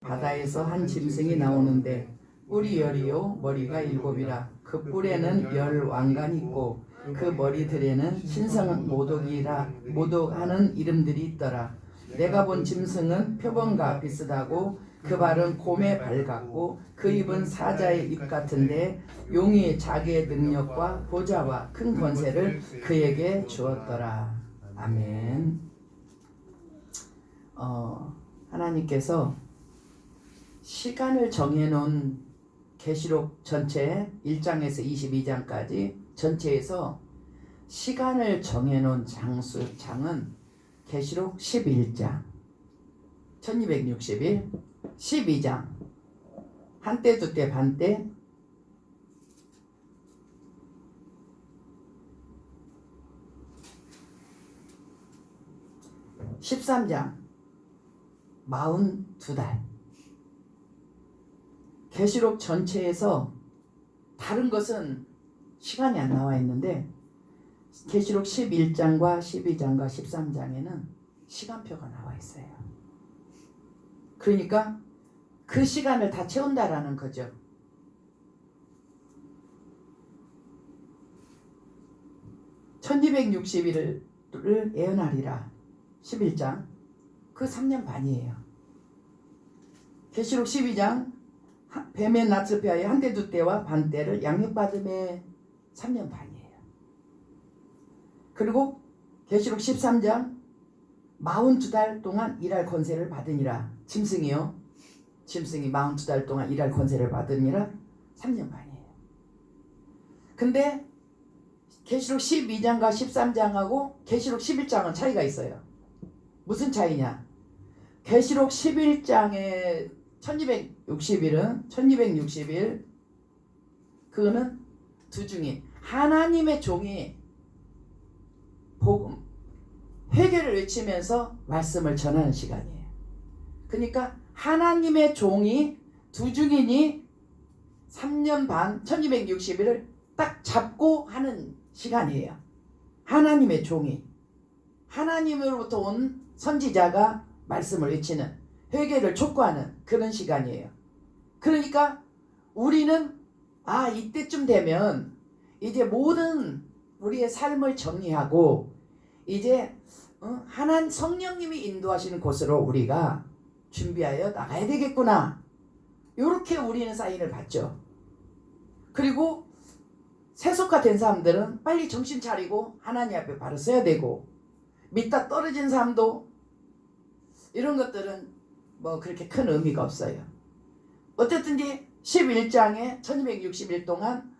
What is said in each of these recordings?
바다에서 한 짐승이 나오는데 뿔이 열이요 머리가 일곱이라 그 뿔에는 열 왕관이 있고 그 머리들에는 신성 모독이라 모독하는 이름들이 있더라. 내가 본 짐승은 표범과 비슷하고 그 발은 곰의 발 같고 그 입은 사자의 입 같은데 용이 자기의 능력과 보좌와 큰 권세를 그에게 주었더라. 아멘. 하나님께서 시간을 정해놓은 계시록 전체 1장에서 22장까지 전체에서 시간을 정해놓은 장은 계시록 11장 1260일 12장 한때 두때 반때 13장 42달 계시록 전체에서 다른 것은 시간이 안 나와 있는데 계시록 11장과 12장과 13장에는 시간표가 나와 있어요. 그러니까 그 시간을 다 채운다라는 거죠. (1260일을) 예언하리라 11장 그 3년 반이에요. 계시록 12장 뱀의 낯을 피하여 한때 두때와 반때를 양육받음에 3년 반이에요. 그리고 계시록 13장 42달 동안 일할 권세를 받으니라. 짐승이요. 짐승이 42달 동안 일할 권세를 받으니라 3년 반이에요. 근데 계시록 12장과 13장하고 계시록 11장은 차이가 있어요. 무슨 차이냐? 계시록 11장에 1260일 그거는 두 중에 하나님의 종이 복음 회개를 외치면서 말씀을 전하는 시간이에요. 그러니까 하나님의 종이 두 중이니 3년 반 1260일을 딱 잡고 하는 시간이에요. 하나님의 종이 하나님으로부터 온 선지자가 말씀을 외치는 회개를 촉구하는 그런 시간이에요. 그러니까 우리는 이때쯤 되면 이제 모든 우리의 삶을 정리하고 이제 하나님 성령님이 인도하시는 곳으로 우리가 준비하여 나가야 되겠구나. 이렇게 우리는 사인을 받죠. 그리고 세속화된 사람들은 빨리 정신 차리고 하나님 앞에 바로 서야 되고 믿다 떨어진 사람도 이런 것들은 뭐 그렇게 큰 의미가 없어요. 어쨌든지 11장에 1260일 동안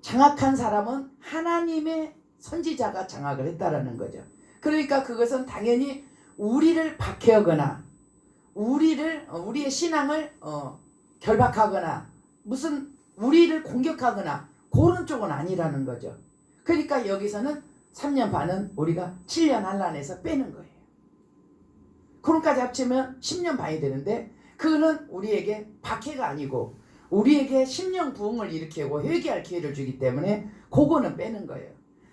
장악한 사람은 하나님의 선지자가 장악을 했다라는 거죠. 그러니까 그것은 당연히 우리를 박해하거나 우리의 신앙을 결박하거나 무슨 우리를 공격하거나 그런 쪽은 아니라는 거죠. 그러니까 여기서는 3년 반은 우리가 7년 한란에서 빼는 거예요. 그런까지 합치면 10년 반이 되는데 그거는 우리에게 박해가 아니고 우리에게 심령 부흥을 일으키고 회개할 기회를 주기 때문에 그거는 빼는 거예요.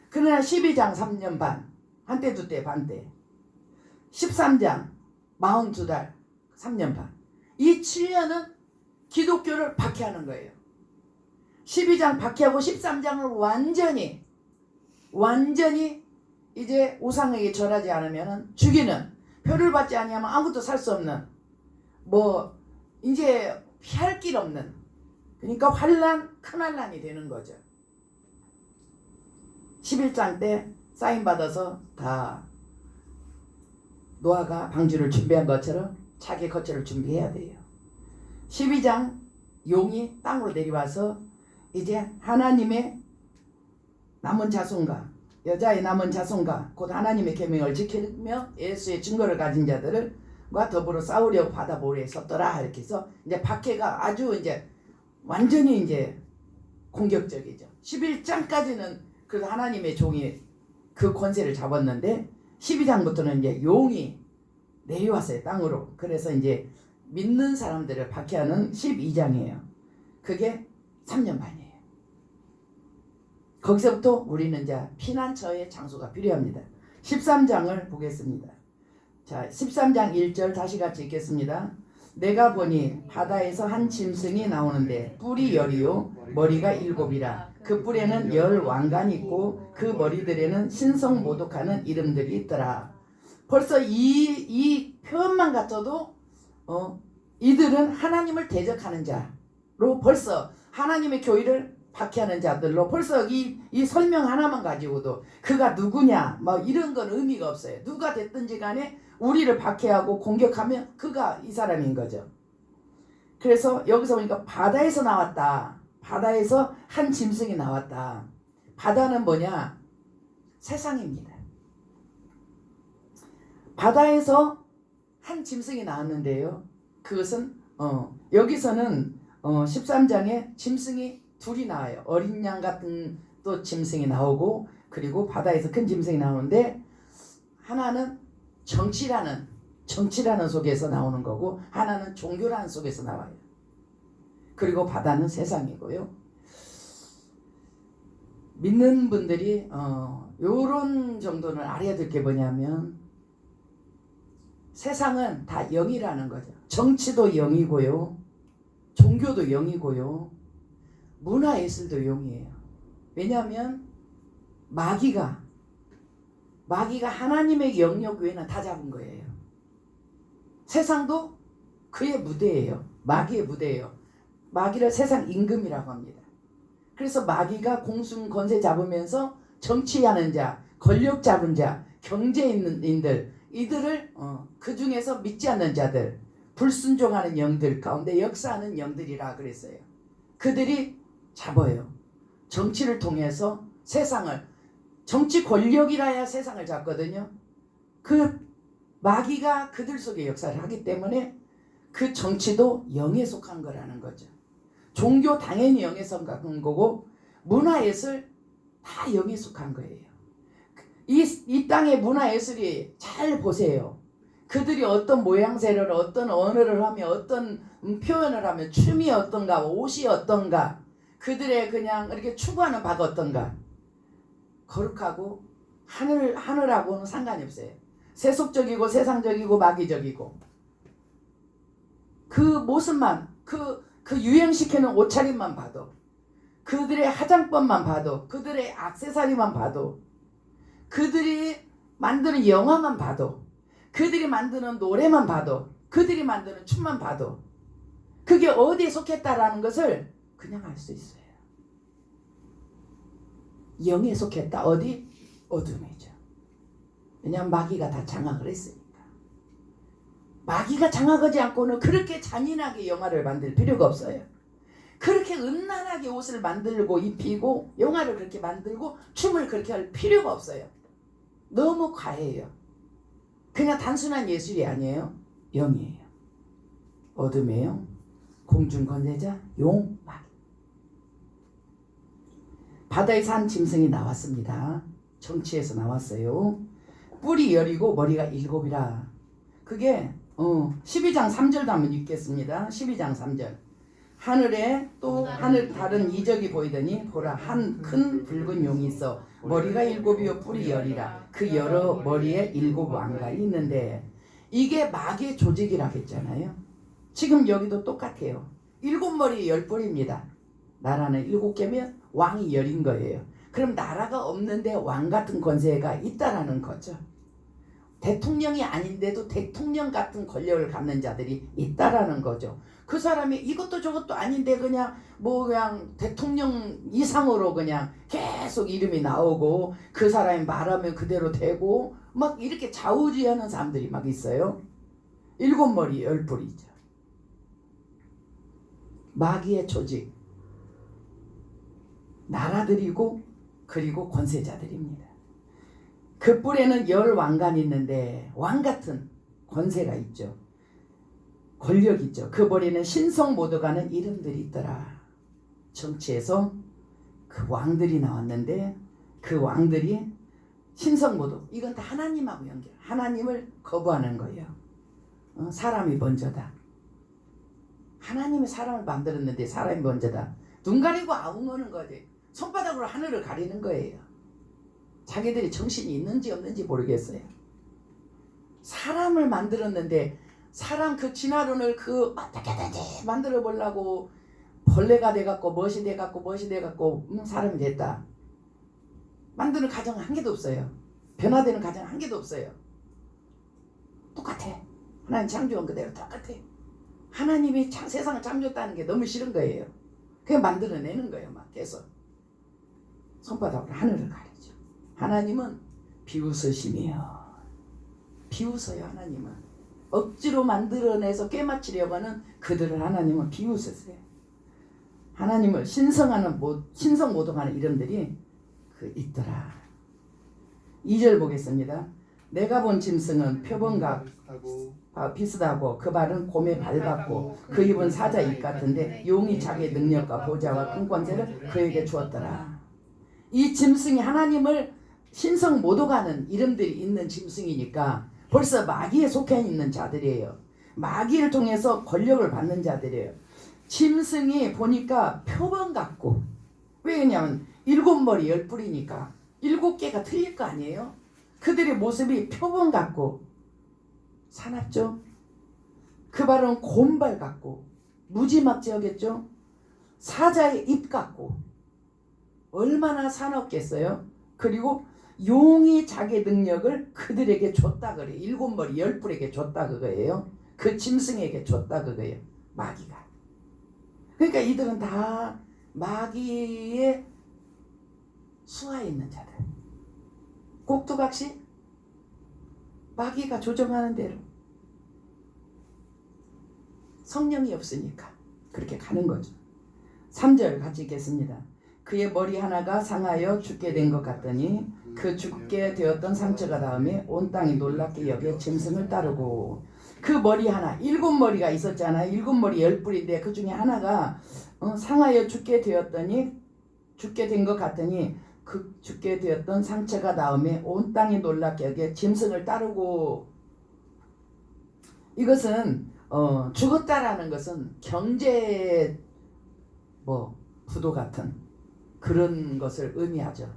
그러나 12장 3년 반 한때 두때 반때 13장 42달 3년 반 이 7년은 기독교를 박해하는 거예요. 12장 박해하고 13장을 완전히 이제 우상에게 절하지 않으면 죽이는 표를 받지 아니하면 아무것도 살 수 없는 이제 피할 길 없는 그러니까 큰 환란이 되는 거죠. 11장 때 사인 받아서 다 노아가 방주를 준비한 것처럼 자기 거처를 준비해야 돼요. 12장 용이 땅으로 내려와서 이제 하나님의 남은 자손과 여자의 남은 자손과 곧 하나님의 계명을 지키며 예수의 증거를 가진 자들과 더불어 싸우려고 바다 모래에 섰더라. 이렇게 해서 이제 박해가 아주 이제 완전히 이제 공격적이죠. 11장까지는 그 하나님의 종이 그 권세를 잡았는데 12장부터는 이제 용이 내려왔어요. 땅으로. 그래서 이제 믿는 사람들을 박해하는 12장이에요. 그게 3년 반이에요. 거기서부터 우리는 이제 피난처의 장소가 필요합니다. 13장을 보겠습니다. 자, 13장 1절 다시 같이 읽겠습니다. 내가 보니 바다에서 한 짐승이 나오는데 뿔이 열이요 머리가 일곱이라. 그 뿔에는 열 왕관이 있고 그 머리들에는 신성 모독하는 이름들이 있더라. 벌써 이 표현만 갖춰도 이들은 하나님을 대적하는 자로, 벌써 하나님의 교회를 박해하는 자들로, 벌써 이 설명 하나만 가지고도 그가 누구냐 뭐 이런 건 의미가 없어요. 누가 됐든지 간에 우리를 박해하고 공격하면 그가 이 사람인 거죠. 그래서 여기서 보니까 바다에서 나왔다. 바다에서 한 짐승이 나왔다. 바다는 뭐냐? 세상입니다. 바다에서 한 짐승이 나왔는데요. 그것은 여기서는 13장에 짐승이 둘이 나와요. 어린 양 같은 또 짐승이 나오고, 그리고 바다에서 큰 짐승이 나오는데, 하나는 정치라는 속에서 나오는 거고, 하나는 종교라는 속에서 나와요. 그리고 바다는 세상이고요. 믿는 분들이 요런 정도는 알아야 될 게 뭐냐면, 세상은 다 영이라는 거죠. 정치도 영이고요, 종교도 영이고요, 문화예술도 영이에요. 왜냐하면 마귀가 하나님의 영역 외에는 다 잡은 거예요. 세상도 그의 무대예요. 마귀의 무대예요. 마귀를 세상 임금이라고 합니다. 그래서 마귀가 공sun 권세 잡으면서 정치하는 자, 권력 잡은 자, 경제 있는 인들, 이들을 그 중에서 믿지 않는 자들, 불순종하는 영들 가운데 역사하는 영들이라 그랬어요. 그들이 잡아요. 정치를 통해서 세상을, 정치 권력이라야 세상을 잡거든요. 그 마귀가 그들 속에 역사를 하기 때문에 그 정치도 영에 속한 거라는 거죠. 종교 당연히 영에 속한 거고, 문화예술 다 영에 속한 거예요. 이 땅의 문화예술이 잘 보세요. 그들이 어떤 모양새를, 어떤 언어를 하며, 어떤 표현을 하며, 춤이 어떤가, 옷이 어떤가, 그들의 그냥 이렇게 추구하는 바가 어떤가, 거룩하고 하늘하고는 상관이 없어요. 세속적이고 세상적이고 마귀적이고, 그 모습만, 그 유행시키는 옷차림만 봐도, 그들의 화장법만 봐도, 그들의 액세서리만 봐도, 그들이 만드는 영화만 봐도, 그들이 만드는 노래만 봐도, 그들이 만드는 춤만 봐도 그게 어디에 속했다라는 것을 그냥 알 수 있어요. 영에 속했다. 어디? 어둠이죠. 왜냐하면 마귀가 다 장악을 했으니까. 마귀가 장악하지 않고는 그렇게 잔인하게 영화를 만들 필요가 없어요. 그렇게 음란하게 옷을 만들고 입히고 영화를 그렇게 만들고 춤을 그렇게 할 필요가 없어요. 너무 과해요. 그냥 단순한 예술이 아니에요. 영이에요. 어둠의 영, 공중 권세자, 용, 마귀. 바다에서 한 짐승이 나왔습니다. 정치에서 나왔어요. 뿔이 열이고 머리가 일곱이라. 그게 12장 3절도 한번 읽겠습니다. 12장 3절. 하늘에 또 하늘 다른 이적이 보이더니 보라, 한 큰 붉은 용이 있어 머리가 일곱이요 뿔이 열이라. 그 여러 머리에 일곱 왕관이 있는데, 이게 마귀의 조직이라고 했잖아요. 지금 여기도 똑같아요. 일곱 머리 열 뿔입니다. 나라는 일곱 개면 왕이 열인 거예요. 그럼 나라가 없는데 왕 같은 권세가 있다라는 거죠. 대통령이 아닌데도 대통령 같은 권력을 갖는 자들이 있다라는 거죠. 그 사람이 이것도 저것도 아닌데 그냥 대통령 이상으로 그냥 계속 이름이 나오고, 그 사람이 말하면 그대로 되고, 막 이렇게 좌우지하는 사람들이 막 있어요. 일곱 머리 열 뿔이죠. 마귀의 조직, 나라들이고 그리고 권세자들입니다. 그 뿔에는 열 왕관이 있는데 왕 같은 권세가 있죠. 권력이 있죠. 그 머리는 신성 모독하는 이름들이 있더라. 정치에서 그 왕들이 나왔는데, 그 왕들이 신성 모독, 이건 다 하나님하고 연결, 하나님을 거부하는 거예요. 사람이 먼저다. 하나님이 사람을 만들었는데 사람이 먼저다. 눈 가리고 아웅하는 거지. 손바닥으로 하늘을 가리는 거예요. 자기들이 정신이 있는지 없는지 모르겠어요. 사람을 만들었는데 사람 그 진화론을 그 어떻게든지 만들어 보려고 벌레가 돼갖고 멋이 돼갖고 사람이 됐다. 만드는 가정 한 개도 없어요. 변화되는 가정 한 개도 없어요. 똑같아. 하나님 창조한 그대로 똑같아. 하나님이 세상을 창조했다는 게 너무 싫은 거예요. 그냥 만들어내는 거예요. 막 계속 손바닥으로 하늘을 가리죠. 하나님은 비웃으시며 비웃어요. 하나님은 억지로 만들어내서 꿰맞추려고 하는 그들을 하나님은 비웃으세요. 하나님을 신성모독하는 이름들이 있더라. 2절 보겠습니다. 내가 본 짐승은 표범과 비슷하고 그 발은 곰에 밟았고 그 입은 사자 입 같은데 용이 자기의 능력과 보좌와 큰 권세를 그에게 주었더라. 이 짐승이 하나님을 신성 모독하는 이름들이 있는 짐승이니까 벌써 마귀에 속해 있는 자들이에요. 마귀를 통해서 권력을 받는 자들이에요. 짐승이 보니까 표범 같고, 왜냐면 7머리 10뿔이니까 7개가 틀릴 거 아니에요. 그들의 모습이 표범 같고 사납죠. 그 발은 곰발 같고 무지막지하겠죠. 사자의 입 같고 얼마나 사납겠어요. 그리고 용이 자기 능력을 그들에게 줬다 그래요. 7머리 10뿔에게 줬다 그거예요. 그 짐승에게 줬다 그거예요. 마귀가. 그러니까 이들은 다 마귀의 수하에 있는 자들. 꼭두각시 마귀가 조정하는 대로 성령이 없으니까 그렇게 가는 거죠. 3절 같이 읽겠습니다. 그의 머리 하나가 상하여 죽게 된 것 같더니 그 죽게 되었던 상처가 다음에 온 땅이 놀랍게 여겨 짐승을 따르고 그 머리 하나 7머리가 있었잖아요. 7머리 10뿔인데 그 중에 하나가 상하여 죽게 되었더니 죽게 된 것 같더니 그 죽게 되었던 상처가 다음에 온 땅이 놀랍게 여겨 짐승을 따르고 이것은 죽었다라는 것은 경제 부도 같은 그런 것을 의미하죠.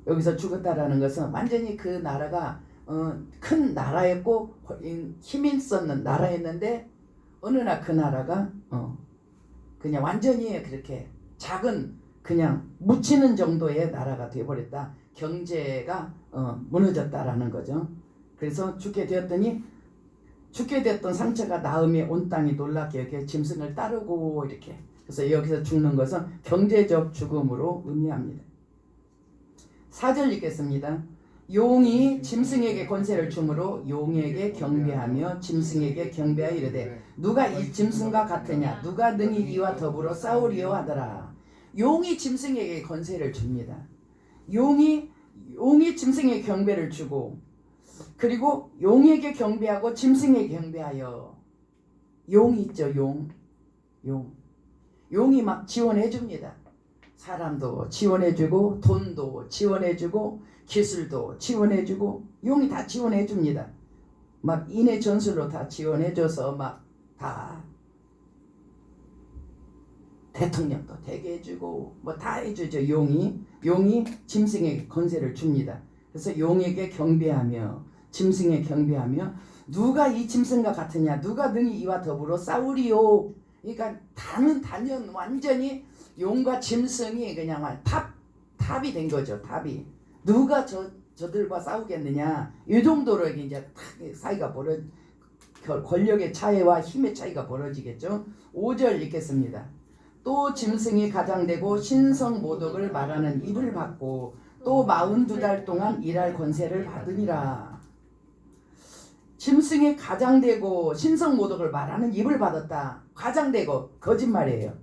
여기서 죽었다라는 것은 완전히 그 나라가 큰 나라였고 힘 있었는 나라였는데 어느 날 그 나라가 그냥 완전히 그렇게 작은 그냥 묻히는 정도의 나라가 되어버렸다. 경제가 무너졌다라는 거죠. 그래서 죽게 되었던 상처가 나음에 온 땅이 놀랍게 여겨 짐승을 따르고 이렇게. 그래서 여기서 죽는 것은 경제적 죽음으로 의미합니다. 4절 읽겠습니다. 용이 짐승에게 권세를 주므로 용에게 경배하며 짐승에게 경배하여 이르되 누가 이 짐승과 같으냐 누가 능히 이와 더불어 싸우리요 하더라. 용이 짐승에게 권세를 줍니다. 용이 짐승에게 경배를 주고 그리고 용에게 경배하고 짐승에게 경배하여 용이 있죠. 용이 막 지원해 줍니다. 사람도 지원해 주고 돈도 지원해 주고 기술도 지원해 주고 용이 다 지원해 줍니다. 막 인해 전술로 다 지원해 줘서 막 다 대통령도 되게 해주고 뭐 다 해주죠. 용이 짐승에게 권세를 줍니다. 그래서 용에게 경배하며 짐승에 경배하며 누가 이 짐승과 같으냐 누가 능히 이와 더불어 싸우리요. 그러니까 단연 완전히 용과 짐승이 그냥 탑이 된 거죠. 탑이 누가 저들과 싸우겠느냐 이 정도로 이제 사이가 권력의 차이와 힘의 차이가 벌어지겠죠. 5절 읽겠습니다. 또 짐승이 가장되고 신성모독을 말하는 입을 받고 또 42달 동안 일할 권세를 받으니라. 짐승이 가장되고 신성모독을 말하는 입을 받았다. 가장되고 거짓말이에요.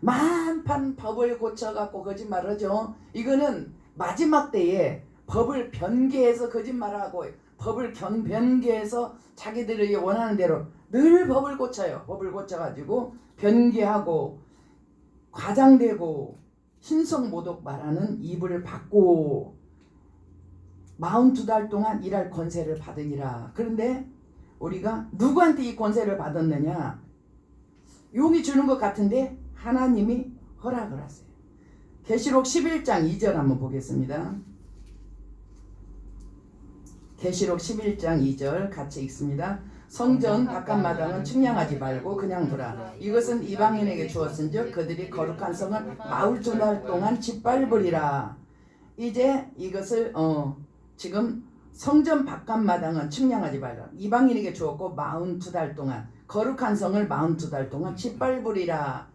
만판 법을 고쳐갖고 거짓말하죠. 이거는 마지막 때에 법을 변개해서 거짓말하고 법을 변개해서 자기들이 원하는 대로 늘 법을 고쳐요. 법을 고쳐가지고 변개하고 과장되고 신성모독 말하는 입을 받고 42달 동안 일할 권세를 받으니라. 그런데 우리가 누구한테 이 권세를 받았느냐? 용이 주는 것 같은데 하나님이 허락을 하세요. 계시록 11장 2절 한번 보겠습니다. 계시록 11장 2절 같이 읽습니다. 성전 바깥마당은 측량하지 말고 그냥 두라. 이것은 이방인에게 주었은즉 그들이 거룩한 성을 42달 동안 짓밟으리라. 이제 이것을 지금 성전 바깥마당은 측량하지 말라. 이방인에게 주었고 42달 동안 거룩한 성을 42달 동안 짓밟으리라.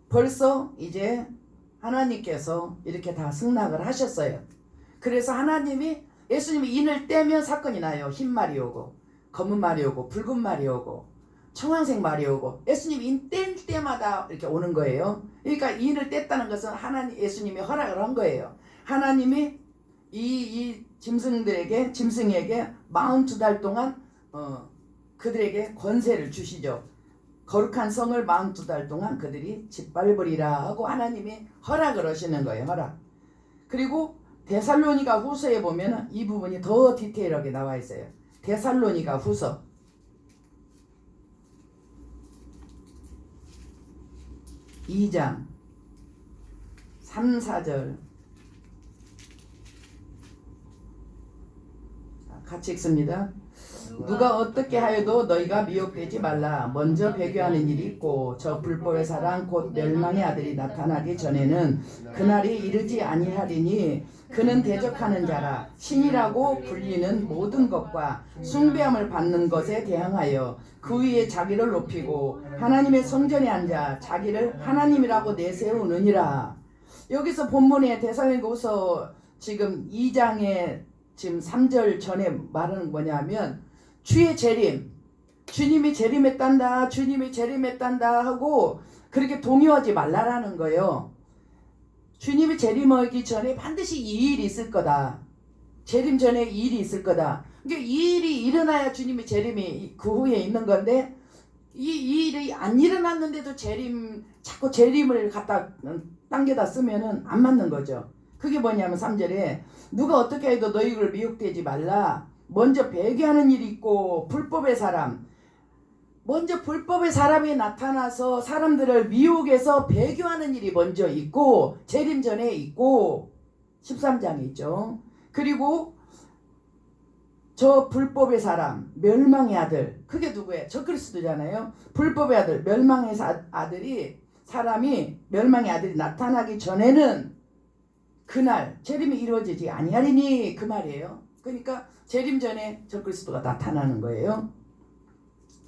벌써 이제 하나님께서 이렇게 다 승낙을 하셨어요. 그래서 하나님이 예수님이 인을 떼면 사건이 나요. 흰 말이 오고 검은 말이 오고 붉은 말이 오고 청황색 말이 오고 예수님이 인 뗄 때마다 이렇게 오는 거예요. 그러니까 인을 뗐다는 것은 하나님 예수님이 허락을 한 거예요. 하나님이 이 짐승에게 42달 동안 그들에게 권세를 주시죠. 거룩한 성을 42달 동안 그들이 짓밟으리라 하고 하나님이 허락을 하시는 거예요. 허락. 그리고 데살로니가 후서에 보면 이 부분이 더 디테일하게 나와 있어요. 데살로니가 후서 2장 3, 4절 같이 읽습니다. 누가 어떻게 하여도 너희가 미혹되지 말라. 먼저 배교하는 일이 있고 저 불법의 사랑 곧 멸망의 아들이 나타나기 전에는 그날이 이르지 아니하리니 그는 대적하는 자라 신이라고 불리는 모든 것과 숭배함을 받는 것에 대항하여 그 위에 자기를 높이고 하나님의 성전에 앉아 자기를 하나님이라고 내세우느니라. 여기서 본문의 데살로니가후서 지금 2장에 지금 3절 전에 말은 뭐냐면 주의 재림, 주님이 재림했단다, 주님이 재림했단다 하고 그렇게 동요하지 말라라는 거예요. 주님이 재림하기 전에 반드시 이 일이 있을 거다. 재림 전에 이 일이 있을 거다. 그러니까 이 일이 일어나야 주님이 재림이 그 후에 있는 건데 이 일이 안 일어났는데도 자꾸 재림을 갖다 당겨다 쓰면은 안 맞는 거죠. 그게 뭐냐면 3절에 누가 어떻게 해도 너희를 미혹되지 말라. 먼저 배교하는 일이 있고 불법의 사람, 먼저 불법의 사람이 나타나서 사람들을 미혹해서 배교하는 일이 먼저 있고 재림 전에 있고 13장에 있죠. 그리고 저 불법의 사람, 멸망의 아들, 그게 누구예요? 저 그리스도잖아요. 불법의 아들, 멸망의 아들이 사람이 멸망의 아들이 나타나기 전에는 그날 재림이 이루어지지 아니하리니 그 말이에요. 그러니까 재림 전에 저 그리스도가 나타나는 거예요.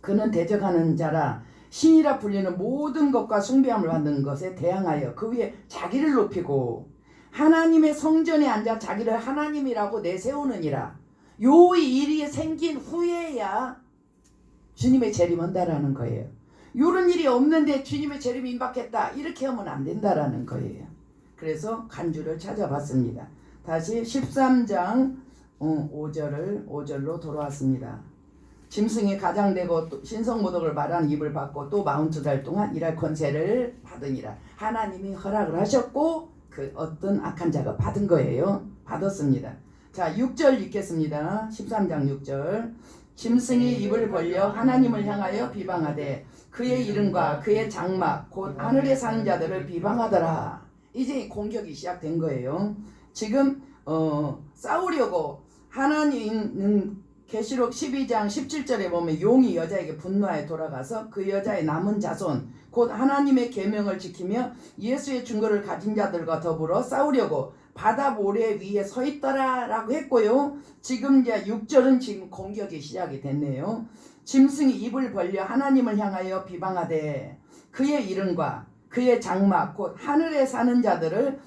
그는 대적하는 자라 신이라 불리는 모든 것과 숭배함을 받는 것에 대항하여 그 위에 자기를 높이고 하나님의 성전에 앉아 자기를 하나님이라고 내세우느니라. 요 일이 생긴 후에야 주님의 재림한다라는 거예요. 요런 일이 없는데 주님의 재림이 임박했다 이렇게 하면 안 된다라는 거예요. 그래서 간주를 찾아봤습니다. 다시 13장 5절로 돌아왔습니다. 짐승이 가장되고 신성모독을 말한 입을 받고 또 42달 동안 일할 권세를 받으니라. 하나님이 허락을 하셨고 그 어떤 악한 자가 받은 거예요. 받았습니다. 자 6절 읽겠습니다. 13장 6절 짐승이 입을 벌려 하나님을 향하여 비방하되 그의 이름과 그의 장막 곧 하늘에 사는 자들을 비방하더라. 이제 공격이 시작된 거예요. 지금 싸우려고 하나님은 계시록 12장 17절에 보면 용이 여자에게 분노하여 돌아가서 그 여자의 남은 자손 곧 하나님의 계명을 지키며 예수의 증거를 가진 자들과 더불어 싸우려고 바다 모래 위에 서 있더라 라고 했고요. 지금 이제 6절은 지금 공격이 시작이 됐네요. 짐승이 입을 벌려 하나님을 향하여 비방하되 그의 이름과 그의 장막 곧 하늘에 사는 자들을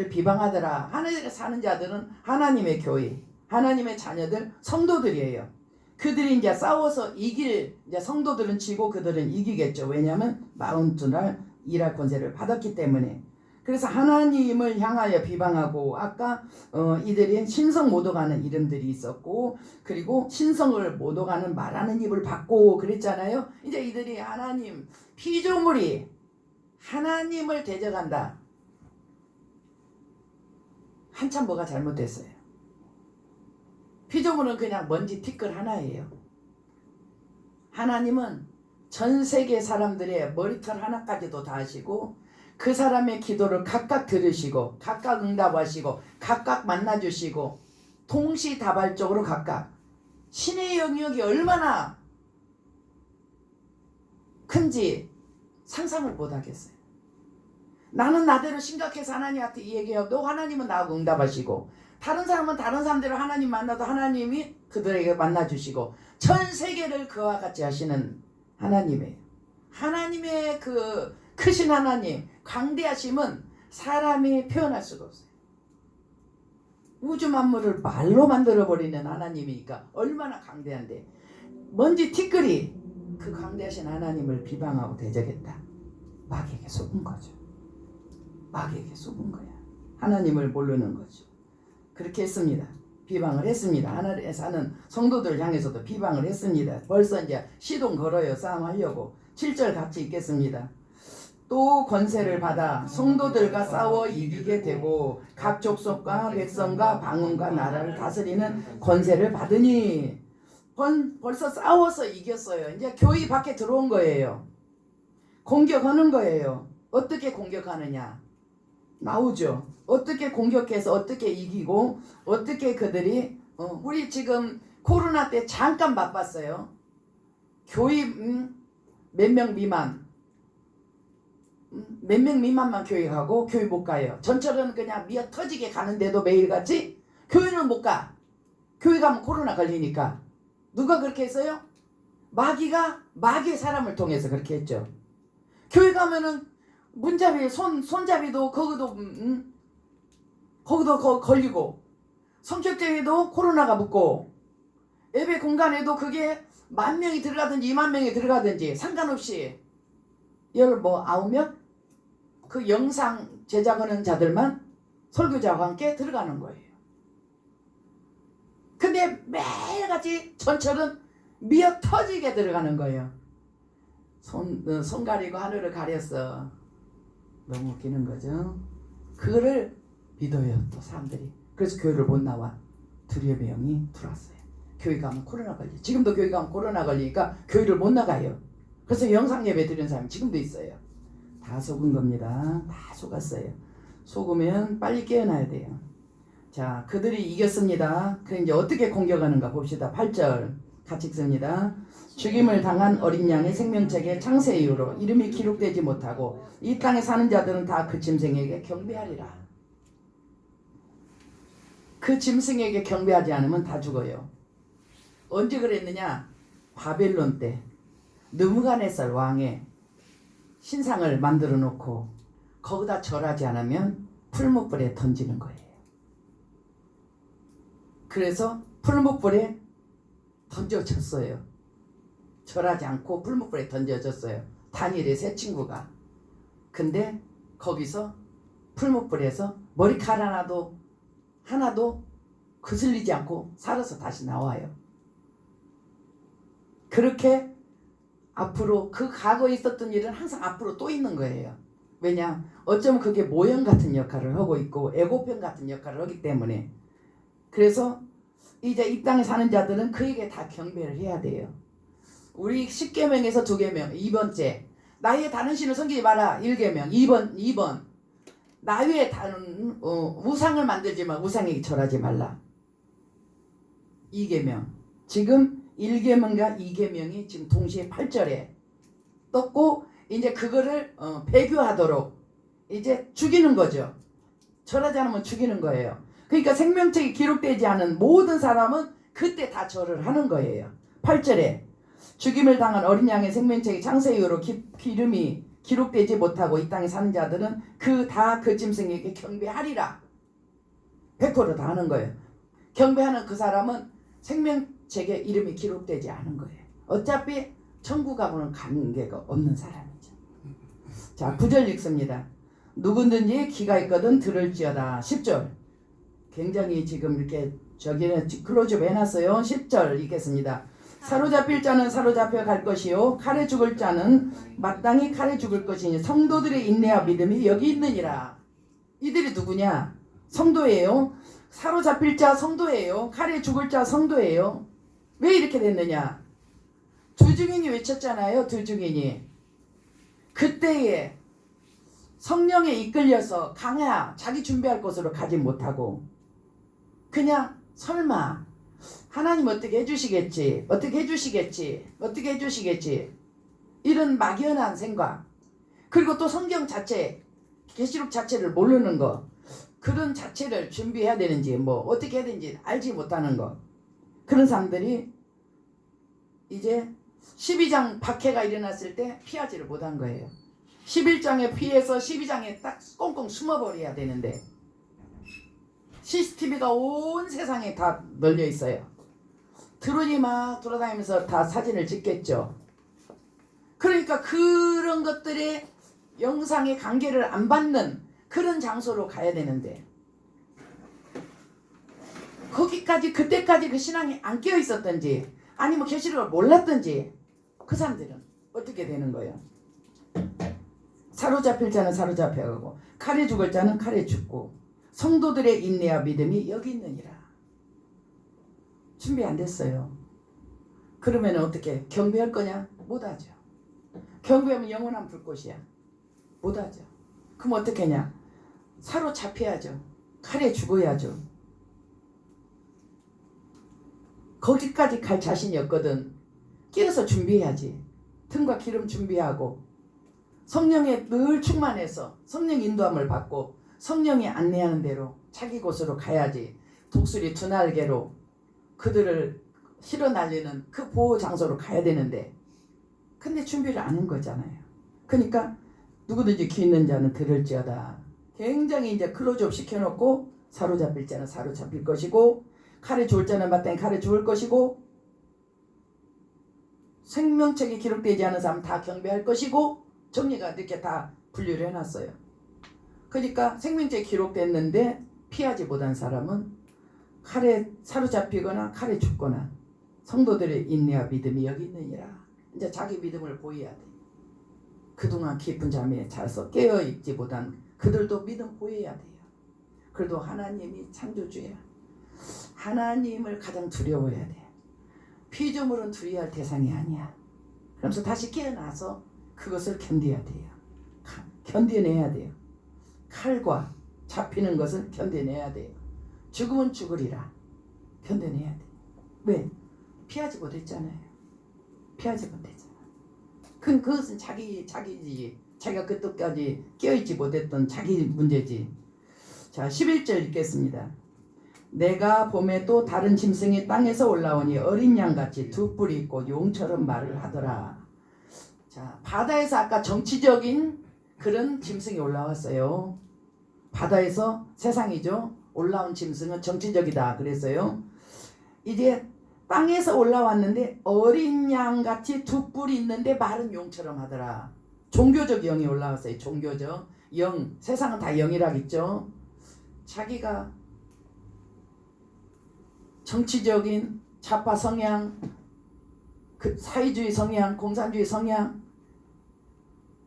비방하더라. 하늘에 사는 자들은 하나님의 교회, 하나님의 자녀들, 성도들이에요. 그들이 이제 싸워서 이제 성도들은 지고 그들은 이기겠죠. 왜냐하면 42날 일할 권세를 받았기 때문에. 그래서 하나님을 향하여 비방하고 아까 이들이 신성 모독하는 이름들이 있었고 그리고 신성을 모독하는 말하는 입을 받고 그랬잖아요. 이제 이들이 하나님 피조물이 하나님을 대적한다. 한참 뭐가 잘못됐어요. 피조물은 그냥 먼지 티끌 하나예요. 하나님은 전 세계 사람들의 머리털 하나까지도 다 아시고 그 사람의 기도를 각각 들으시고 각각 응답하시고 각각 만나주시고 동시다발적으로 각각 신의 영역이 얼마나 큰지 상상을 못하겠어요. 나는 나대로 심각해서 하나님한테 얘기해도 하나님은 나하고 응답하시고, 다른 사람은 다른 사람대로 하나님 만나도 하나님이 그들에게 만나주시고, 전 세계를 그와 같이 하시는 하나님이에요. 하나님의 그 크신 하나님, 광대하심은 사람이 표현할 수가 없어요. 우주 만물을 말로 만들어버리는 하나님이니까 얼마나 강대한데, 먼지 티끌이 그 강대하신 하나님을 비방하고 대적했다. 마귀에게 속은 거죠. 마귀에게 속은 거야. 하나님을 모르는 거죠. 그렇게 했습니다. 비방을 했습니다. 하늘에 사는 성도들 향해서도 비방을 했습니다. 벌써 이제 시동 걸어요. 싸움하려고. 7절 같이 읽겠습니다. 또 권세를 받아 성도들과 싸워 이기게 되고 각 족속과 백성과 방언과 나라를 다스리는 권세를 받으니, 벌써 싸워서 이겼어요. 이제 교회 밖에 들어온 거예요. 공격하는 거예요. 어떻게 공격하느냐 나오죠. 어떻게 공격해서 어떻게 이기고, 어떻게 그들이 우리 지금 코로나 때 잠깐 바빴어요. 교회 몇 명 미만, 몇 명 미만만 교회 가고 교회 못 가요. 전철은 그냥 미어 터지게 가는데도 매일같이 교회는 못 가. 교회 가면 코로나 걸리니까. 누가 그렇게 했어요? 마귀가 마귀의 사람을 통해서 그렇게 했죠. 교회 가면은 문잡이 손잡이도 거기도 걸리고, 성격제에도 코로나가 붙고, 예배 공간에도 그게 10,000명이 들어가든지 20,000명이 들어가든지 상관없이 9명 그 영상 제작하는 자들만 설교자와 함께 들어가는 거예요. 근데 매일같이 전철은 미어 터지게 들어가는 거예요. 손 가리고 하늘을 가렸어. 너무 웃기는 거죠. 그거를 믿어요, 또 사람들이. 그래서 교회를 못 나와. 두려움의 영이 들어왔어요. 교회 가면 코로나 걸려. 지금도 교회 가면 코로나 걸리니까 교회를 못 나가요. 그래서 영상 예배 드리는 사람이 지금도 있어요. 다 속은 겁니다. 다 속았어요. 속으면 빨리 깨어나야 돼요. 자, 그들이 이겼습니다. 그럼 이제 어떻게 공격하는가 봅시다. 8절 같이 읽습니다. 죽임을 당한 어린 양의 생명책에 창세 이후로 이름이 기록되지 못하고 이 땅에 사는 자들은 다 그 짐승에게 경배하리라. 그 짐승에게 경배하지 않으면 다 죽어요. 언제 그랬느냐? 바벨론 때 느부갓네살 왕의 신상을 만들어 놓고 거기다 절하지 않으면 풀무불에 던지는 거예요. 그래서 풀무불에 던져졌어요. 절하지 않고 풀무불에 던져졌어요. 다니엘의 세 친구가. 근데 거기서 풀무불에서 머리카락 하나도 거슬리지 않고 살아서 다시 나와요. 그렇게 앞으로 그 과거에 있었던 일은 항상 앞으로 또 있는 거예요. 왜냐? 어쩌면 그게 모형 같은 역할을 하고 있고 애고편 같은 역할을 하기 때문에. 그래서 이제 이 땅에 사는 자들은 그에게 다 경배를 해야 돼요. 우리 10계명에서 2계명, 2번째 나의 다른 신을 섬기지 마라. 1계명, 2번 나 외에 다른 우상을 만들지 마. 우상에게 절하지 말라. 2계명. 지금 1계명과 2계명이 지금 동시에 8절에 떴고, 이제 그거를 배교하도록 이제 죽이는 거죠. 절하지 않으면 죽이는 거예요. 그러니까 생명책이 기록되지 않은 모든 사람은 그때 다 절을 하는 거예요. 8절에 죽임을 당한 어린 양의 생명책이 창세 이후로 이름이 기록되지 못하고 이 땅에 사는 자들은 그 짐승에게 경배하리라. 100% 다 하는 거예요. 경배하는 그 사람은 생명책에 이름이 기록되지 않은 거예요. 어차피 천국하고는 관계가 없는 사람이죠. 자, 9절 읽습니다. 누구든지 귀가 있거든 들을지어다. 10절. 굉장히 지금 이렇게 저기는 클로즈업 해놨어요. 10절 읽겠습니다. 사로잡힐 자는 사로잡혀 갈 것이요 칼에 죽을 자는 마땅히 칼에 죽을 것이니 성도들의 인내와 믿음이 여기 있느니라. 이들이 누구냐? 성도예요. 사로잡힐 자 성도예요. 칼에 죽을 자 성도예요. 왜 이렇게 됐느냐? 두 증인이 외쳤잖아요. 두 증인이. 그때에 성령에 이끌려서 강야 자기 준비할 곳으로 가지 못하고 그냥 설마 하나님 어떻게 해주시겠지, 어떻게 해주시겠지, 어떻게 해주시겠지, 이런 막연한 생각, 그리고 또 성경 자체, 계시록 자체를 모르는 거, 그런 자체를 준비해야 되는지 뭐 어떻게 해야 되는지 알지 못하는 거, 그런 사람들이 이제 12장 박해가 일어났을 때 피하지를 못한 거예요. 11장에 피해서 12장에 딱 꽁꽁 숨어버려야 되는데 CCTV가 온 세상에 다 널려 있어요. 드론이 막 돌아다니면서 다 사진을 찍겠죠. 그러니까 그런 것들이 영상의 관계를 안 받는 그런 장소로 가야 되는데 거기까지 그때까지 그 신앙이 안 깨어 있었던지 아니면 계시록을 몰랐던지 그 사람들은 어떻게 되는 거예요? 사로잡힐 자는 사로잡혀가고 칼에 죽을 자는 칼에 죽고 성도들의 인내와 믿음이 여기 있느니라. 준비 안 됐어요. 그러면 어떻게 경배할 거냐? 못하죠. 경배하면 영원한 불꽃이야. 못하죠. 그럼 어떻게 하냐? 사로잡혀야죠. 칼에 죽어야죠. 거기까지 갈 자신이 없거든. 끼어서 준비해야지. 등과 기름 준비하고 성령에 늘 충만해서 성령 인도함을 받고 성령이 안내하는 대로 자기 곳으로 가야지. 독수리 두 날개로 그들을 실어 날리는 그 보호 장소로 가야 되는데 근데 준비를 안 한 거잖아요. 그러니까 누구든지 귀 있는 자는 들을지어다. 굉장히 이제 클로즈업 시켜놓고 사로잡힐 자는 사로잡힐 것이고 칼에 죽을 자는 마땅히 칼에 죽을 것이고 생명책에 기록되지 않은 사람 다 경배할 것이고 정리가 이렇게 다 분류를 해놨어요. 그러니까 생명책에 기록됐는데 피하지 못한 사람은 칼에 사로잡히거나 칼에 죽거나 성도들의 인내와 믿음이 여기 있느니라. 이제 자기 믿음을 보여야 돼. 그동안 깊은 잠에 자서 깨어있지 못한 그들도 믿음 보여야 돼요. 그래도 하나님이 창조주야. 하나님을 가장 두려워해야 돼. 피조물은 두려워할 대상이 아니야. 그러면서 다시 깨어나서 그것을 견뎌야 돼요. 견뎌내야 돼요. 칼과 잡히는 것을 견뎌내야 돼요. 죽으면 죽으리라. 견뎌내야 돼. 왜? 피하지 못했잖아요. 피하지 못했잖아. 그것은 자기지. 자기가 그때까지 깨어있지 못했던 자기 문제지. 자, 11절 읽겠습니다. 내가 봄에 또 다른 짐승이 땅에서 올라오니 어린 양같이 두 뿔이 있고 용처럼 말을 하더라. 자, 바다에서 아까 정치적인 그런 짐승이 올라왔어요. 바다에서 세상이죠. 올라온 짐승은 정치적이다 그랬어요. 이제 땅에서 올라왔는데 어린 양같이 두 뿔이 있는데 말은 용처럼 하더라. 종교적 영이 올라왔어요. 종교적 영. 세상은 다 영이라겠죠. 자기가 정치적인 좌파 성향, 그 사회주의 성향, 공산주의 성향,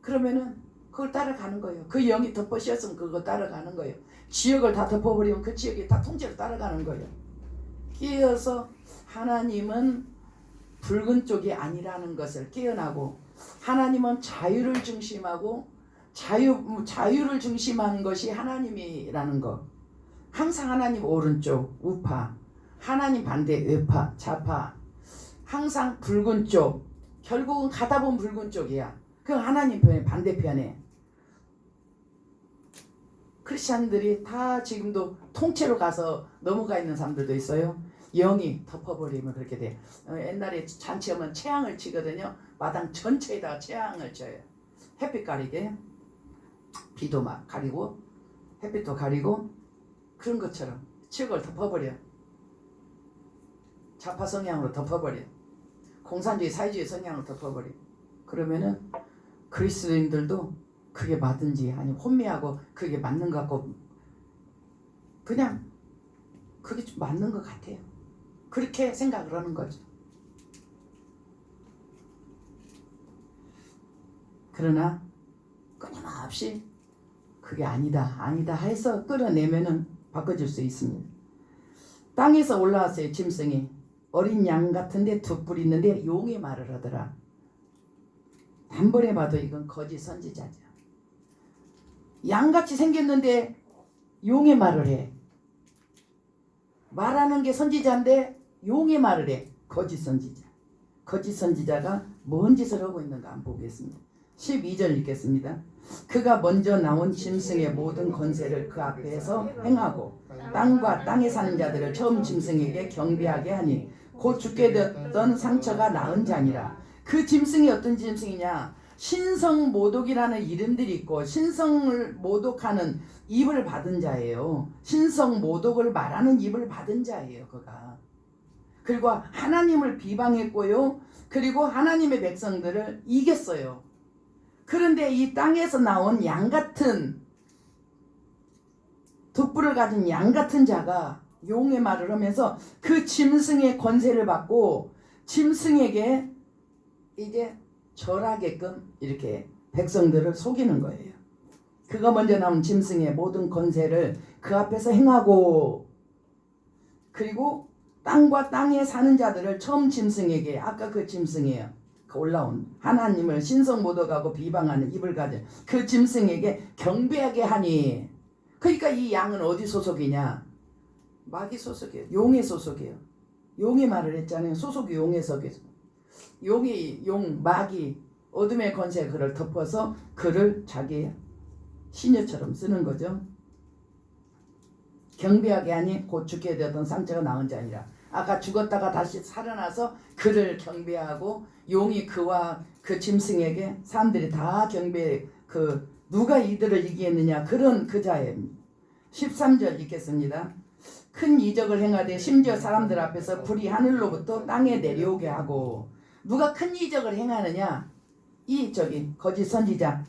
그러면은 그걸 따라가는 거예요. 그 영이 덮어씌었으면 그거 따라가는 거예요. 지역을 다 덮어버리면 그 지역이 다 통째로 따라가는 거예요. 끼어서 하나님은 붉은 쪽이 아니라는 것을 깨어나고 하나님은 자유를 중심하고 자유를 중심한 것이 하나님이라는 것. 항상 하나님 오른쪽 우파, 하나님 반대 외파, 좌파. 항상 붉은 쪽. 결국은 가다 보면 붉은 쪽이야. 그 하나님 편에 반대편에. 크리스찬들이 다 지금도 통째로 가서 넘어가 있는 사람들도 있어요. 영이 덮어버리면 그렇게 돼. 옛날에 잔치하면 채양을 치거든요. 마당 전체에다가 채양을 쳐요. 햇빛 가리게. 비도 막 가리고 햇빛도 가리고 그런 것처럼 지역을 덮어버려. 좌파 성향으로 덮어버려. 공산주의 사회주의 성향으로 덮어버려. 그러면은 그리스도인들도 그게 맞든지 아니면 혼미하고 그게 맞는 것 같고 그냥 그게 좀 맞는 것 같아요. 그렇게 생각을 하는 거죠. 그러나 끊임없이 그게 아니다 해서 끌어내면은 바꿔줄 수 있습니다. 땅에서 올라왔어요. 짐승이 어린 양 같은데 두 뿔 있는데 용의 말을 하더라. 단번에 봐도 이건 거짓 선지자죠. 양같이 생겼는데 용의 말을 해. 말하는 게 선지자인데 용의 말을 해. 거짓 선지자. 거짓 선지자가 뭔 짓을 하고 있는가 한번 보겠습니다. 12절 읽겠습니다. 그가 먼저 나온 짐승의 모든 권세를 그 앞에서 행하고 땅과 땅에 사는 자들을 처음 짐승에게 경배하게 하니 곧 죽게 되었던 상처가 나은 자니라. 그 짐승이 어떤 짐승이냐? 신성모독이라는 이름들이 있고 신성을 모독하는 입을 받은 자예요. 신성모독을 말하는 입을 받은 자예요. 그가. 그리고 하나님을 비방했고요. 그리고 하나님의 백성들을 이겼어요. 그런데 이 땅에서 나온 양같은 돛불을 가진 양같은 자가 용의 말을 하면서 그 짐승의 권세를 받고 짐승에게 이제 절하게끔 이렇게 백성들을 속이는 거예요. 그가 먼저 나온 짐승의 모든 권세를 그 앞에서 행하고 그리고 땅과 땅에 사는 자들을 처음 짐승에게 아까 그 짐승이에요. 그 올라온 하나님을 신성모독하고 비방하는 입을 가진 그 짐승에게 경배하게 하니 그러니까 이 양은 어디 소속이냐? 마귀 소속이에요. 용의 소속이에요. 용의 말을 했잖아요. 소속이 용의 속에서 용이 마귀 어둠의 권세가 그를 덮어서 그를 자기 시녀처럼 쓰는 거죠. 경배하게 하니 곧 죽게 되었던 상처가 나은 자니라. 아까 죽었다가 다시 살아나서 그를 경배하고 용이 그와 그 짐승에게 사람들이 다 경배 누가 이들을 이기겠느냐 그런 그 자예요. 13절 읽겠습니다. 큰 이적을 행하되 심지어 사람들 앞에서 불이 하늘로부터 땅에 내려오게 하고 누가 큰 이적을 행하느냐? 이 거짓 선지자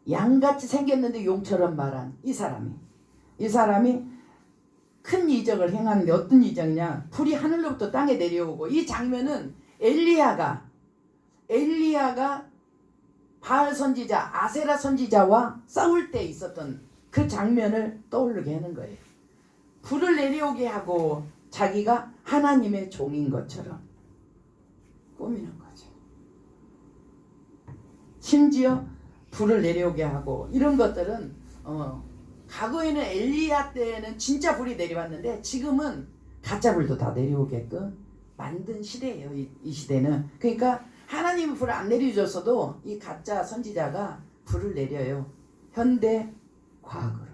양같이 생겼는데 용처럼 말한 이 사람이 큰 이적을 행하는데 어떤 이적이냐? 불이 하늘로부터 땅에 내려오고 이 장면은 엘리야가 바알 선지자 아세라 선지자와 싸울 때 있었던 그 장면을 떠오르게 하는 거예요. 불을 내려오게 하고 자기가 하나님의 종인 것처럼 꾸미는 거죠. 심지어 불을 내려오게 하고 이런 것들은 과거에는 엘리야 때는 진짜 불이 내려왔는데 지금은 가짜 불도 다 내려오게끔 만든 시대예요. 이 시대는. 그러니까 하나님이 불을 안 내려줬어도 이 가짜 선지자가 불을 내려요. 현대 과학으로.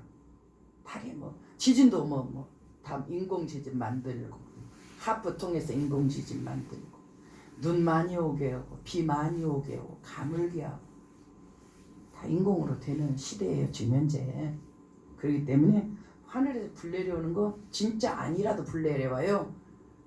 다리 지진도 다 인공지진 만들고 하프 통해서 인공지진 만들고 눈 많이 오게 하고 비 많이 오게 하고 가물게 하고 다 인공으로 되는 시대예요. 지금 현재. 그렇기 때문에 하늘에서 불 내려오는 거 진짜 아니라도 불 내려와요.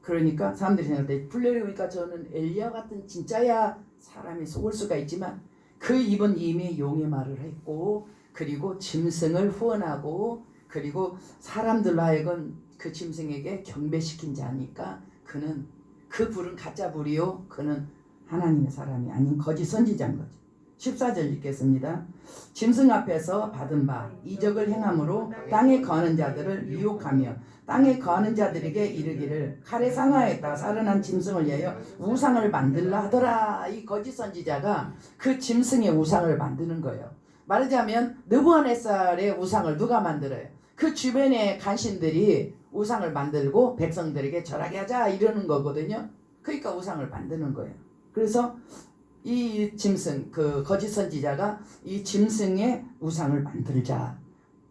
그러니까 사람들이 생각할 때 불 내려오니까 저는 엘리야 같은 진짜야 사람이 속을 수가 있지만 그 입은 이미 용의 말을 했고 그리고 짐승을 후원하고 그리고 사람들로 하여금 그 짐승에게 경배시킨 자니까 그는 그 불은 가짜 불이요 그는 하나님의 사람이 아닌 거짓 선지자인 거죠. 14절 읽겠습니다. 짐승 앞에서 받은 바 이적을 행함으로 땅에 거하는 자들을 유혹하며 땅에 거하는 자들에게 이르기를 칼에 상하였다 살아난 짐승을 위하여 우상을 만들라 하더라. 이 거짓 선지자가 그 짐승의 우상을 만드는 거예요. 말하자면 느부갓네살의 우상을 누가 만들어요? 그 주변의 간신들이 우상을 만들고 백성들에게 절하게 하자 이러는 거거든요. 그러니까 우상을 만드는 거예요. 그래서 이 짐승 그 거짓 선지자가 이 짐승의 우상을 만들자.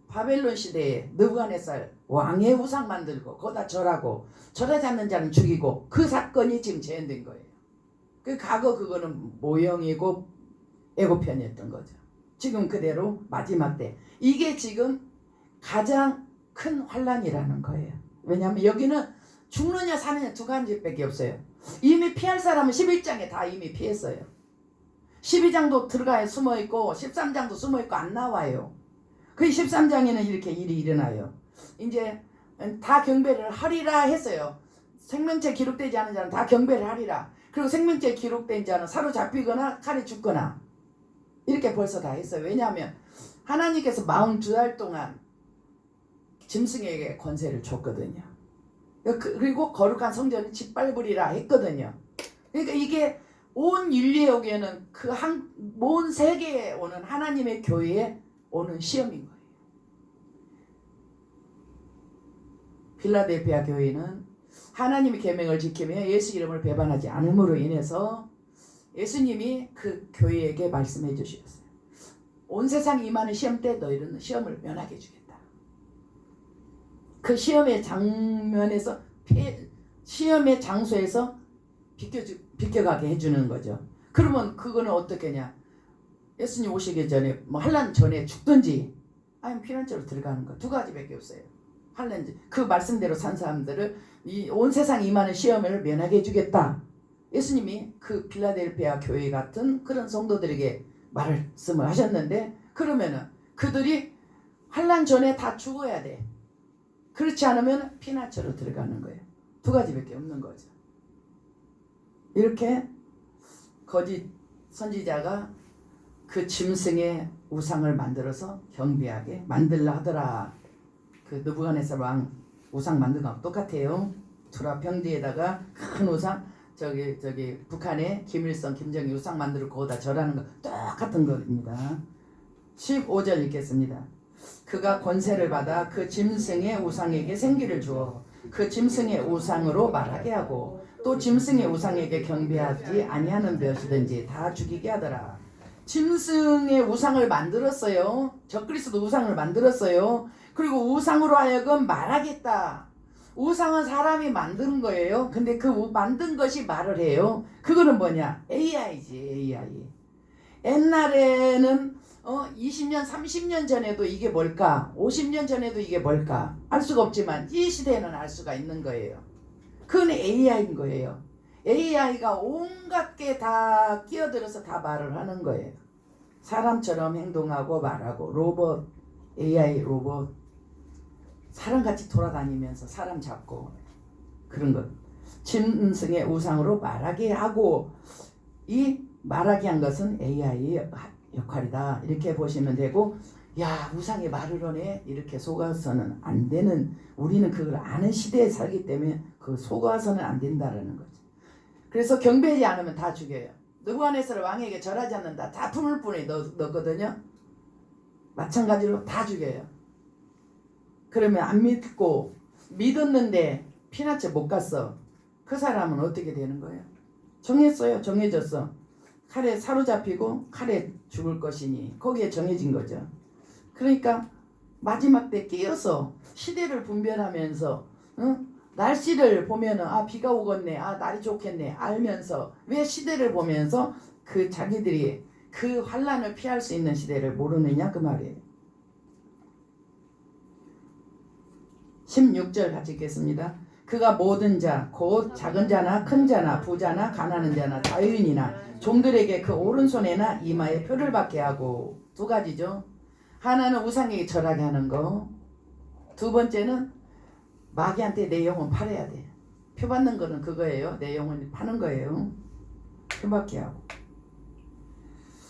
바벨론 시대에 느부갓네살 왕의 우상 만들고 거기다 절하고 절하지 않는 자는 죽이고 그 사건이 지금 재현된 거예요. 그 과거 그거는 모형이고 예고편이었던 거죠. 지금 그대로 마지막 때 이게 지금 가장 큰 환란이라는 거예요. 왜냐하면 여기는 죽느냐 사느냐 두 가지밖에 없어요. 이미 피할 사람은 11장에 다 이미 피했어요. 12장도 들어가에 숨어있고 13장도 숨어있고 안 나와요. 그 13장에는 이렇게 일이 일어나요. 이제 다 경배를 하리라 했어요. 생명체 기록되지 않은 자는 다 경배를 하리라. 그리고 생명체 기록된 자는 사로잡히거나 칼에 죽거나 이렇게 벌써 다 했어요. 왜냐하면 하나님께서 42달 동안 짐승에게 권세를 줬거든요. 그리고 거룩한 성전을 짓밟으리라 했거든요. 그러니까 이게 온 인류에 오기에는 온 세계에 오는 하나님의 교회에 오는 시험인 거예요. 필라델피아 교회는 하나님의 계명을 지키며 예수 이름을 배반하지 않음으로 인해서 예수님이 그 교회에게 말씀해 주셨어요. 온 세상 임하는 시험 때 너희는 시험을 면하게 해주겠다. 그 시험의 장면에서 시험의 장소에서 비껴가게 해주는 거죠. 그러면 그거는 어떻게냐? 예수님 오시기 전에 뭐 환난 전에 죽든지 아니면 피난처로 들어가는 거 두 가지밖에 없어요. 환난 그 말씀대로 산 사람들을 이 온 세상 임하는 시험을 면하게 해주겠다. 예수님이 그 필라델피아 교회 같은 그런 성도들에게 말씀을 하셨는데 그러면은 그들이 환난 전에 다 죽어야 돼. 그렇지 않으면 피난처로 들어가는 거예요. 두 가지밖에 없는 거죠. 이렇게 거짓 선지자가 그 짐승의 우상을 만들어서 경배하게 만들라 하더라. 그 느부갓네살 왕 우상 만든 거랑 똑같아요. 투라 평지에다가 큰 우상 저기 북한에 김일성 김정일 우상 만들고 거기다 절하는 거 똑같은 겁니다. 15절 읽겠습니다. 그가 권세를 받아 그 짐승의 우상에게 생기를 주어 그 짐승의 우상으로 말하게 하고 또 짐승의 우상에게 경배하지 아니하는 무엇이든지 다 죽이게 하더라. 짐승의 우상을 만들었어요. 적그리스도 우상을 만들었어요. 그리고 우상으로 하여금 말하겠다. 우상은 사람이 만드는 거예요. 근데 그 만든 것이 말을 해요. 그거는 뭐냐? AI지, AI. 옛날에는 20년, 30년 전에도 이게 뭘까? 50년 전에도 이게 뭘까? 알 수가 없지만 이 시대에는 알 수가 있는 거예요. 그건 AI인 거예요. AI가 온갖 게 다 끼어들어서 다 말을 하는 거예요. 사람처럼 행동하고 말하고 로봇, AI 로봇 사람같이 돌아다니면서 사람 잡고 그런 것. 짐승의 우상으로 말하게 하고 이 말하게 한 것은 AI의 역할이다. 이렇게 보시면 되고 야 우상이 말을 하네 이렇게 속아서는 안 되는 우리는 그걸 아는 시대에 살기 때문에 그 속아서는 안 된다라는 거죠. 그래서 경배하지 않으면 다 죽여요. 느부갓네살 왕에게 절하지 않는다. 다 품을 뿐에 넣거든요. 마찬가지로 다 죽여요. 그러면 안 믿고 믿었는데 피난처 못 갔어. 그 사람은 어떻게 되는 거예요? 정했어요. 정해졌어. 칼에 사로잡히고 칼에 죽을 것이니 거기에 정해진 거죠. 그러니까 마지막 때 끼어서 시대를 분별하면서 날씨를 보면은 아 비가 오겠네 아 날이 좋겠네 알면서 왜 시대를 보면서 그 자기들이 그 환난을 피할 수 있는 시대를 모르느냐 그 말이에요. 16절 같이 읽겠습니다. 그가 모든 자 곧 작은 자나 큰 자나 부자나 가난한 자나 자유인이나 종들에게 그 오른손에나 이마에 표를 받게 하고 두 가지죠. 하나는 우상에게 절하게 하는 거. 두 번째는 마귀한테 내 영혼 팔아야 돼. 표 받는 거는 그거예요. 내 영혼 파는 거예요. 표 받게 하고.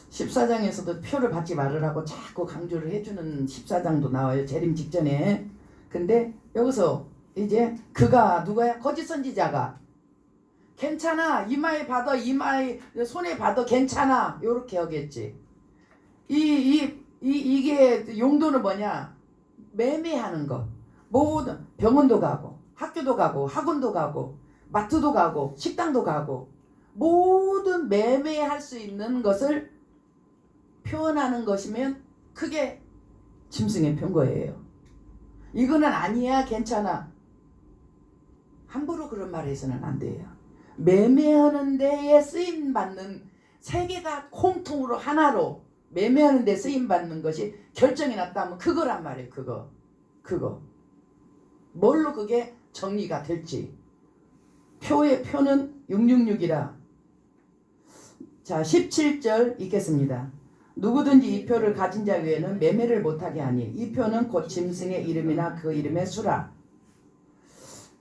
14장에서도 표를 받지 말으라고 자꾸 강조를 해주는 14장도 나와요. 재림 직전에. 근데 여기서 이제 그가 누가야? 거짓 선지자가 괜찮아 이마에 받아 이마에 손에 받아 괜찮아 요렇게 하겠지. 이게 용도는 뭐냐? 매매하는 것. 모든 병원도 가고 학교도 가고 학원도 가고 마트도 가고 식당도 가고 모든 매매할 수 있는 것을 표현하는 것이면 그게 짐승의 표인 거예요. 이거는 아니야 괜찮아. 함부로 그런 말 해서는 안 돼요. 매매하는 데에 쓰임받는 세계가 공통으로 하나로 매매하는 데 쓰임받는 것이 결정이 났다면 그거란 말이에요. 그거 뭘로 그게 정리가 될지. 표의 표는 666이라. 자 17절 읽겠습니다. 누구든지 이 표를 가진 자 외에는 매매를 못하게 하니 이 표는 곧 짐승의 이름이나 그 이름의 수라.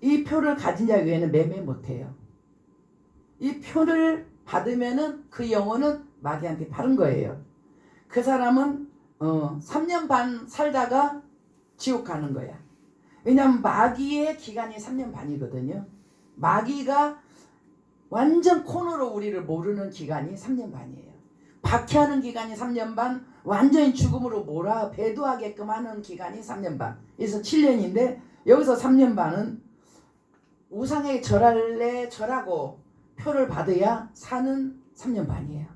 이 표를 가진 자 외에는 매매 못해요. 이 표를 받으면은 그 영혼은 마귀한테 파는 거예요. 그 사람은 3년 반 살다가 지옥 가는 거야. 왜냐하면 마귀의 기간이 3년 반이거든요. 마귀가 완전 코너로 우리를 모르는 기간이 3년 반이에요. 박해하는 기간이 3년 반, 완전히 죽음으로 몰아 배도하게끔 하는 기간이 3년 반. 그래서 7년인데 여기서 3년 반은 우상에 절할래 절하고 표를 받아야 사는 3년 반이에요.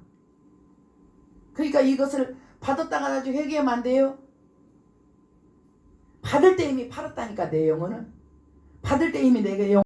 그러니까 이것을 받았다가 나중에 회개하면 안 돼요. 받을 때 이미 팔았다니까 내 영혼은. 받을 때 이미 내가